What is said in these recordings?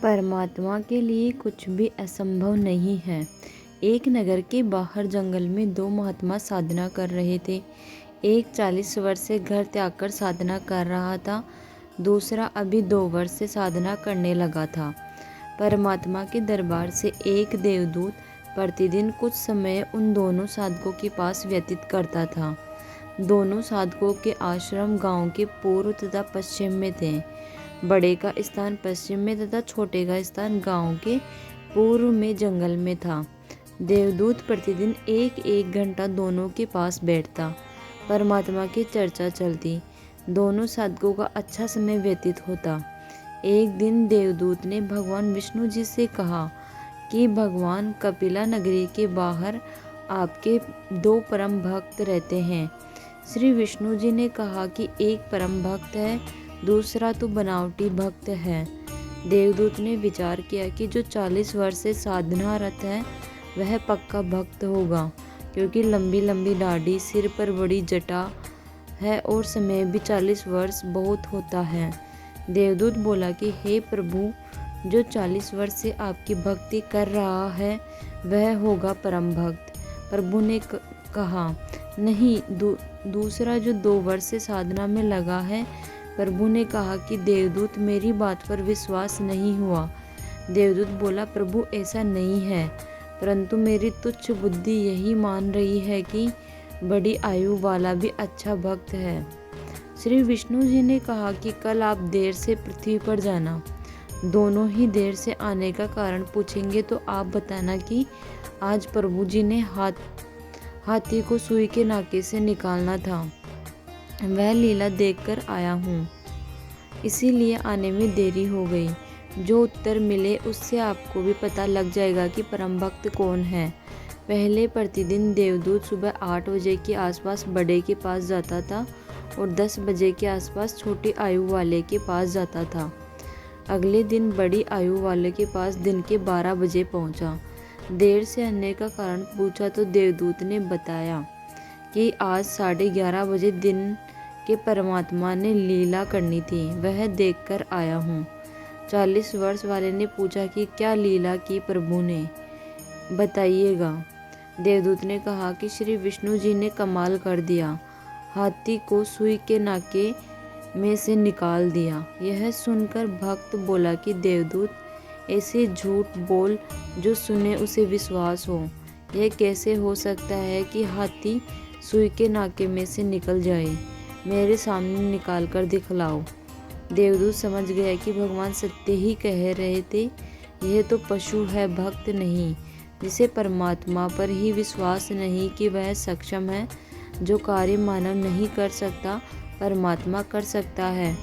परमात्मा के लिए कुछ भी असंभव नहीं है। एक नगर के बाहर जंगल में दो महात्मा साधना कर रहे थे। एक 40 वर्ष से घर त्याग कर साधना कर रहा था, दूसरा अभी 2 वर्ष से साधना करने लगा था। परमात्मा के दरबार से एक देवदूत प्रतिदिन कुछ समय उन दोनों साधकों के पास व्यतीत करता था। दोनों साधकों के आश्रम गांव के पूर्व तथा पश्चिम में थे। बड़े का स्थान पश्चिम में तथा छोटे का स्थान गांव के पूर्व में जंगल में था। देवदूत प्रतिदिन एक एक घंटा दोनों के पास बैठता, परमात्मा की चर्चा चलती, दोनों साधकों का अच्छा समय व्यतीत होता। एक दिन देवदूत ने भगवान विष्णु जी से कहा कि भगवान, कपिला नगरी के बाहर आपके 2 परम भक्त रहते हैं। श्री विष्णु जी ने कहा कि एक परम भक्त है, दूसरा तो बनावटी भक्त है। देवदूत ने विचार किया कि जो 40 वर्ष से साधनारत है वह पक्का भक्त होगा, क्योंकि लंबी लंबी दाढ़ी, सिर पर बड़ी जटा है और समय भी 40 वर्ष बहुत होता है। देवदूत बोला कि हे प्रभु, जो 40 वर्ष से आपकी भक्ति कर रहा है वह होगा परम भक्त। प्रभु ने कहा, नहीं, दूसरा जो 2 वर्ष से साधना में लगा है। प्रभु ने कहा कि देवदूत, मेरी बात पर विश्वास नहीं हुआ। देवदूत बोला, प्रभु ऐसा नहीं है, परंतु मेरी तुच्छ बुद्धि यही मान रही है कि बड़ी आयु वाला भी अच्छा भक्त है। श्री विष्णु जी ने कहा कि कल आप देर से पृथ्वी पर जाना। दोनों ही देर से आने का कारण पूछेंगे तो आप बताना कि आज प्रभु जी ने हाथी को सुई के नाके से निकालना था, वह लीला देखकर आया हूँ, इसीलिए आने में देरी हो गई। जो उत्तर मिले उससे आपको भी पता लग जाएगा कि परम भक्त कौन है। पहले प्रतिदिन देवदूत सुबह 8 बजे के आसपास बड़े के पास जाता था और 10 बजे के आसपास छोटी आयु वाले के पास जाता था। अगले दिन बड़ी आयु वाले के पास दिन के 12 बजे पहुंचा। देर से आने का कारण पूछा तो देवदूत ने बताया कि आज 11:30 बजे दिन के परमात्मा ने लीला करनी थी, वह देखकर आया हूँ। 40 वर्ष वाले ने पूछा कि क्या लीला की प्रभु ने, बताइएगा। देवदूत ने कहा कि श्री विष्णु जी ने कमाल कर दिया, हाथी को सुई के नाके में से निकाल दिया। यह सुनकर भक्त बोला कि देवदूत, ऐसे झूठ बोल जो सुने उसे विश्वास हो। यह कैसे हो सकता है कि हाथी सुई के नाके में से निकल जाए? मेरे सामने निकाल कर दिखलाओ। देवदूत समझ गया कि भगवान सत्य ही कह रहे थे। यह तो पशु है, भक्त नहीं, जिसे परमात्मा पर ही विश्वास नहीं कि वह सक्षम है। जो कार्य मानव नहीं कर सकता, परमात्मा कर सकता है।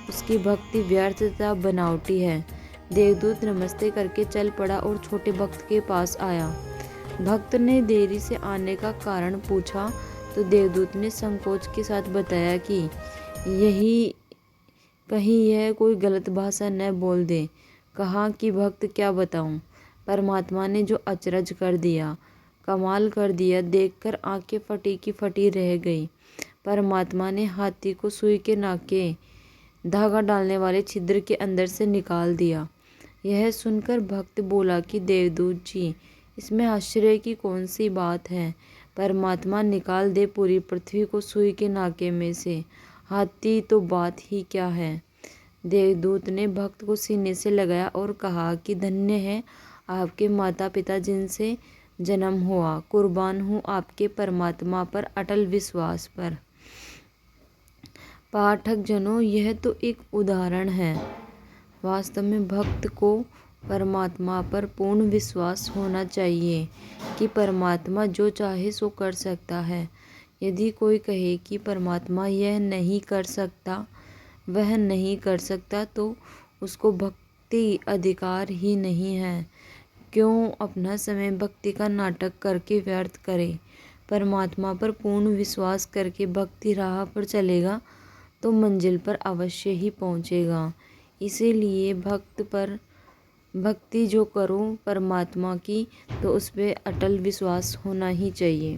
उसकी भक्ति व्यर्थ तथा बनावटी है। देवदूत नमस्ते करके चल पड़ा और छोटे भक्त के पास आया। भक्त ने देरी से आने का कारण पूछा तो देवदूत ने संकोच के साथ बताया कि यही कहीं यह कोई गलत भाषा न बोल दे। कहा कि भक्त, क्या बताऊं? परमात्मा ने जो अचरज कर दिया, कमाल कर दिया, देखकर आंखें फटी की फटी रह गई। परमात्मा ने हाथी को सुई के नाके धागा डालने वाले छिद्र के अंदर से निकाल दिया। यह सुनकर भक्त बोला कि देवदूत जी, इसमें आश्चर्य की कौन सी बात है? परमात्मा निकाल दे पूरी पृथ्वी को सुई के नाके में से, हाथी तो बात ही क्या है। देवदूत ने भक्त को सीने से लगाया और कहा कि धन्य है आपके माता पिता जिनसे जन्म हुआ। कुर्बान हूँ आपके परमात्मा पर अटल विश्वास पर। पाठक जनों, यह तो एक उदाहरण है। वास्तव में भक्त को परमात्मा पर पूर्ण विश्वास होना चाहिए कि परमात्मा जो चाहे सो कर सकता है। यदि कोई कहे कि परमात्मा यह नहीं कर सकता, वह नहीं कर सकता, तो उसको भक्ति अधिकार ही नहीं है। क्यों अपना समय भक्ति का नाटक करके व्यर्थ करे? परमात्मा पर पूर्ण विश्वास करके भक्ति राह पर चलेगा तो मंजिल पर अवश्य ही पहुँचेगा। इसीलिए भक्ति जो करो परमात्मा की, तो उस पर अटल विश्वास होना ही चाहिए।